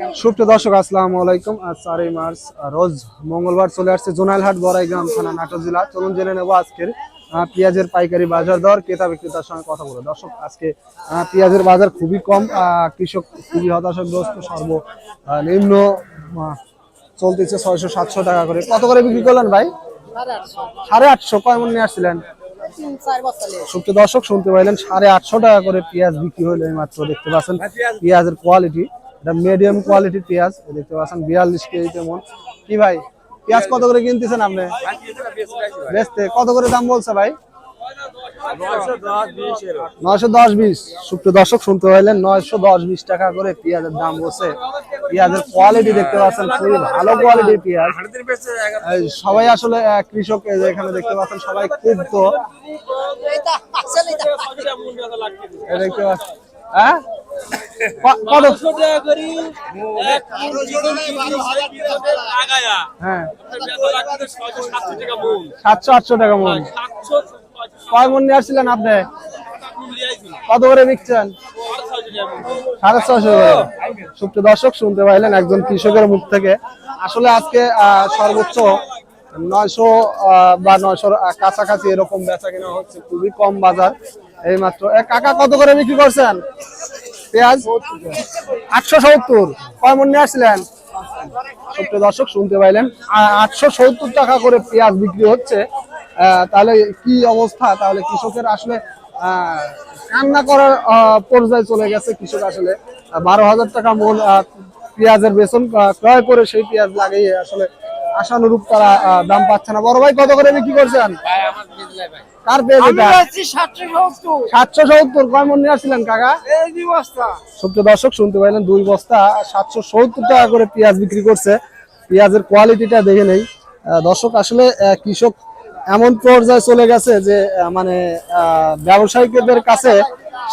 সুপ্রিয় দর্শক আসসালামু আলাইকুম। আজ 4 মার্চ রোজ মঙ্গলবার চলে আসছে জোনাইলহাট বড়াইগ্রাম থানা নাটোর জেলা। চলুন জেনে নেব আজকের পেঁয়াজের পাইকারি বাজার দর, ক্রেতা বিক্রেতার সঙ্গে কথা বলে। দর্শক আজকে পেঁয়াজের বাজার খুবই কম, কৃষক খুবই হতাশাগ্রস্ত। সর্বনিম্ন চলতেছে 600-700 টাকা করে। কত করে বিক্রি করলেন ভাই? 850। কয় মন নিয়ে আসছিলেন? সুপ্রিয় দর্শক শুনতে পাইলেন 850 টাকা করে পেঁয়াজ বিক্রি হলো এই মাত্র। দেখতে পাচ্ছেন পেঁয়াজের কোয়ালিটি, এটা মিডিয়াম কোয়ালিটির পেঁয়াজ। দেখতে পাচ্ছেন 42 কেজি মন। কি ভাই পেঁয়াজ কত করে কিনতেছেন আপনি? বেচতে কত করে দাম বলছে ভাই? 910-20। সুপ্রিয় দর্শক শুনতে পাইলেন 910-20 টাকা করে পেঁয়াজের দাম বলছে। পেঁয়াজের কোয়ালিটি দেখতে পাচ্ছেন খুবই ভালো কোয়ালিটির পেঁয়াজ। সবাই আসলে কৃষক এখানে দেখতে পাচ্ছেন সবাই ক্ষুব্ধ। দেখতে পাচ্ছেন হ্যাঁ কত? 700-800 টাকা মন। কয় মন নিয়ে আসছিলেন আপনি? কত করে বিকছেন? 650 করে। সুপ্রিয় দর্শক শুনতে পাইলেন একজন কৃষকের মুখ থেকে। আসলে আজকে সর্বোচ্চ 900 বা 900 কাছাকাছি এরকম বেচা কেনা হচ্ছে, খুবই কম বাজার এই মাত্র। কাকা কত করে বিক্রি করছেন পেঁয়াজ? 870। কয় মন নিয়ে আসছিলেন? সুপ্রিয় দর্শক শুনতে পাইলেন 870 টাকা করে পেঁয়াজ বিক্রি হচ্ছে। তাহলে কি অবস্থা? তাহলে কৃষকের আসলে কান্না করার পর্যায়ে চলে গেছে। কৃষক আসলে 12,000 টাকা মন পেঁয়াজের বেতন ক্রয় করে সেই পেঁয়াজ লাগিয়ে আসলে আশানুরূপ তারা দাম পাচ্ছে না। বড় ভাই কত করে বিক্রি করছেন? কার পেঁয়াজ এটা? 770। কয় মন নিয়ে আসছিলেন কাকা? 2 বস্তা। সুপ্রিয় দর্শক শুনতে পাইলেন 2 বস্তা 770 টাকা করে পেঁয়াজ বিক্রি করছে। পেঁয়াজের কোয়ালিটিটা দেখে নেই দর্শক। আসলে কৃষক এমন পর্যায়ে চলে গেছে যে মানে ব্যবসায়ীদের কাছে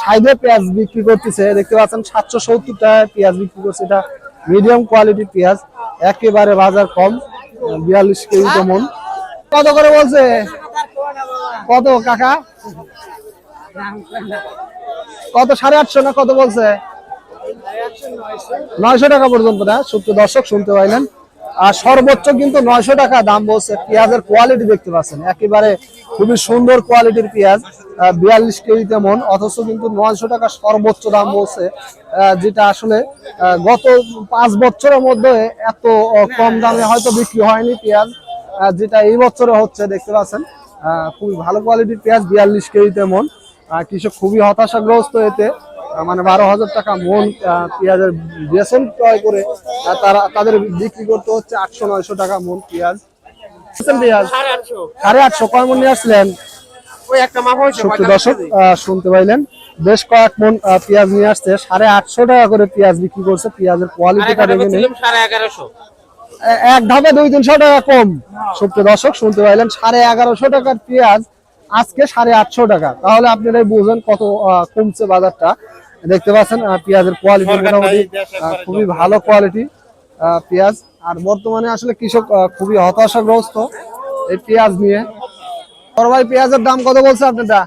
সাইডে পেঁয়াজ বিক্রি করতেছে। দেখতে পাচ্ছেন 770 টাকায় পেঁয়াজ বিক্রি করছে। এটা মিডিয়াম কোয়ালিটির পেঁয়াজ, একেবারে বাজার কম, 42 কেজি মন। কত করে বলছে? কত কাকা? কত? 850 না কত বলছে? 900 টাকা পর্যন্ত না? সুপ্রিয় দর্শক শুনতে পাইলেন আর সর্বোচ্চ কিন্তু 900 টাকা দাম বলছে। পেঁয়াজের কোয়ালিটি দেখতে পাচ্ছেন একেবারে খুবই সুন্দর কোয়ালিটির পেঁয়াজ, 42 কেজিতে মন। অথচ কিন্তু 900 টাকা সর্বোচ্চ দাম বলছে, যেটা আসলে গত 5 বছরের মধ্যে এত কম দামে হয়তো বিক্রি হয়নি পেঁয়াজ, যেটা এই বছরে হচ্ছে। দেখতে পাচ্ছেন খুবই ভালো কোয়ালিটির পেঁয়াজ, 42 কেজিতে মন। কৃষক খুবই হতাশাগ্রস্ত এতে। মানে 12,000 টাকা মন পেঁয়াজের বেতন ক্রয় করে তাদের বিক্রি করতে হচ্ছে 800-900 টাকা মন পেঁয়াজ। পেঁয়াজ 850। কয় মন নিয়ে আসলেন? দর্শক শুনতে পাইলেন বেশ কয়েক মন পেঁয়াজ নিয়ে আসছে। 850 টাকা করে পেঁয়াজ বিক্রি করছে। পেঁয়াজের কোয়ালিটিটা দেখে নিন, এক ধাপে 200-300 টাকা কম। সুপ্রিয় দর্শক শুনতে পাইলেন 1150 টাকার পেঁয়াজ আজকে 850 টাকা। তাহলে আপনারাই বুঝেন কত কমছে বাজারটা। দেখতে পাচ্ছেন পেঁয়াজের কোয়ালিটি মোটামুটি খুবই ভালো কোয়ালিটি পেঁয়াজ। আর বর্তমানে আসলে কৃষক খুবই হতাশাগ্রস্ত এই পেঁয়াজ নিয়ে। বড় ভাই পেঁয়াজের দাম কত বলছে আপনারা?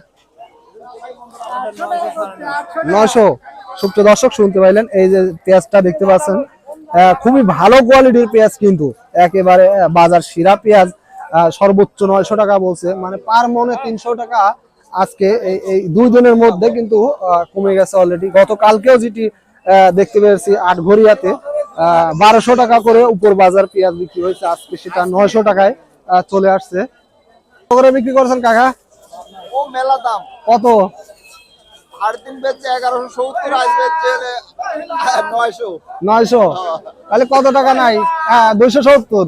900। সুপ্রিয় দর্শক শুনতে পাইলেন এই যে পেঁয়াজটা দেখতে পাচ্ছেন খুবই ভালো কোয়ালিটির পেঁয়াজ, কিন্তু একেবারে বাজার সেরা পেঁয়াজ। সর্বোচ্চ 900 টাকা বলছে, মানে পার মনে 300 টাকা আজকে এই 2 দিনের মধ্যে কিন্তু কমে গেছে অলরেডি। গতকালকেও যেটি দেখতে পেয়েছি আটঘরিয়াতে 1200 টাকা করে উপর বাজার পেঁয়াজ বিক্রি হয়েছে, আজকে সেটা 900 টাকায় চলে আসছে। কত করে বিক্রি করছেন কাকা? ও মেলা দাম। কত? 8 বেচে 1170, আজ বেচে 900। 900। তাহলে কত টাকা নাই? 270।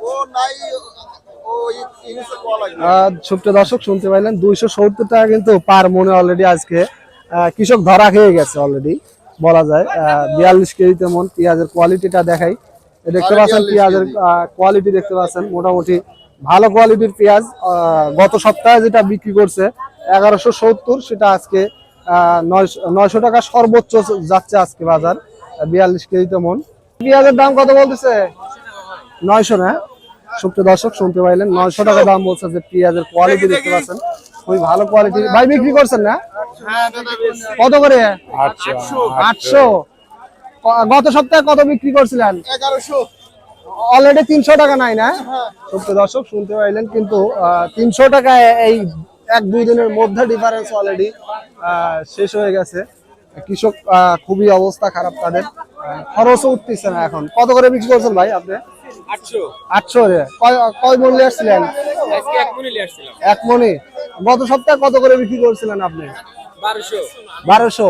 ও নাই, ও ইংলিশে বলা লাগে। সুপ্রিয় দর্শক শুনতে পাইলেন 270 টাকা কিন্তু পার মনে অলরেডি আজকে কৃষক ধরা খেয়ে গেছে অলরেডি বলা যায়। 42 কেজিতে মন। পেঁয়াজের কোয়ালিটিটা দেখাই, দেখতে পাচ্ছেন পেঁয়াজের কোয়ালিটি দেখতে পাচ্ছেন মোটামুটি ভালো কোয়ালিটির পেঁয়াজ। গত সপ্তাহে যেটা বিক্রি করছে 1170, সেটা আজকে 900 টাকা সর্বোচ্চ যাচ্ছে আজকে বাজার, 42 কেজিতে মন। পেঁয়াজের দাম কত বলতেছে? 900 না? সুপ্রিয় দর্শক শুনতে পাইলেন 900 টাকা দাম বলছে। যে পেঁয়াজের কোয়ালিটি দেখতে পাচ্ছেন খুবই ভালো কোয়ালিটি। ভাই বিক্রি করছেন না? কত করে? 800। গত সপ্তাহে কত বিক্রি করছিলেন? 1100। অলরেডি 300 টাকা নাই না? হ্যাঁ। সত্যি দর্শক শুনতে পাইলেন, কিন্তু 300 টাকা এই 1-2 দিনের মধ্যে ডিফারেন্স অলরেডি শেষ হয়ে গেছে। কৃষক খুবই অবস্থা খারাপ তাদের, খরচও উঠতেছে না এখন। কত করে বিক্রি করছেন ভাই আপনি? 800। 800 রে। কয় মূল্যে আসছিলেন? আজকে 1 মণি নিয়ে আসছিলাম। 1 মণি। গত সপ্তাহে কত করে বিক্রি করছিলেন আপনি? 1200। 1200।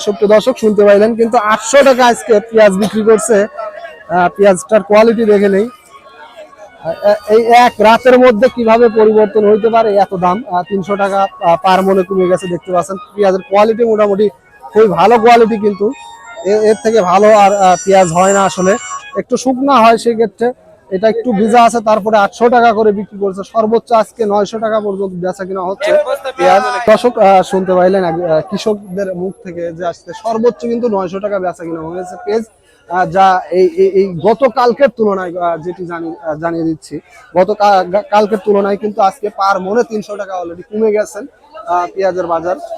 সত্যি দর্শক শুনতে পাইলেন, কিন্তু 800 টাকা আজকে পেঁয়াজ বিক্রি করছে। পেঁয়াজটার কোয়ালিটি দেখে নেই। এই এক রাতের মধ্যে কিভাবে পরিবর্তন হইতে পারে এত দাম। 300 টাকা পার মনে কমে গেছে, দেখতে পাচ্ছেন। পেঁয়াজের কোয়ালিটি মোটামুটি খুবই ভালো কোয়ালিটি, কিন্তু এর থেকে ভালো আর পেঁয়াজ হয় না আসলে। একটু শুকনা হয় সেই ক্ষেত্রে, এটা একটু ভিজা আছে, তারপরে 800 টাকা করে বিক্রি করছে। সর্বোচ্চ আজকে 900 টাকা পর্যন্ত বেচা কিনা হচ্ছে পেঁয়াজ। দর্শক শুনতে পাইলেন কৃষকদের মুখ থেকে যে আজকে সর্বোচ্চ কিন্তু 900 টাকা বেচা কিনা হয়েছে পেঁয়াজ। যা এই গতকালকের তুলনায় যেটি জানিয়ে দিচ্ছি, কালকের তুলনায় কিন্তু আজকে পার মনে 300 টাকা অলরেডি কমে গেছেন পেঁয়াজের বাজার।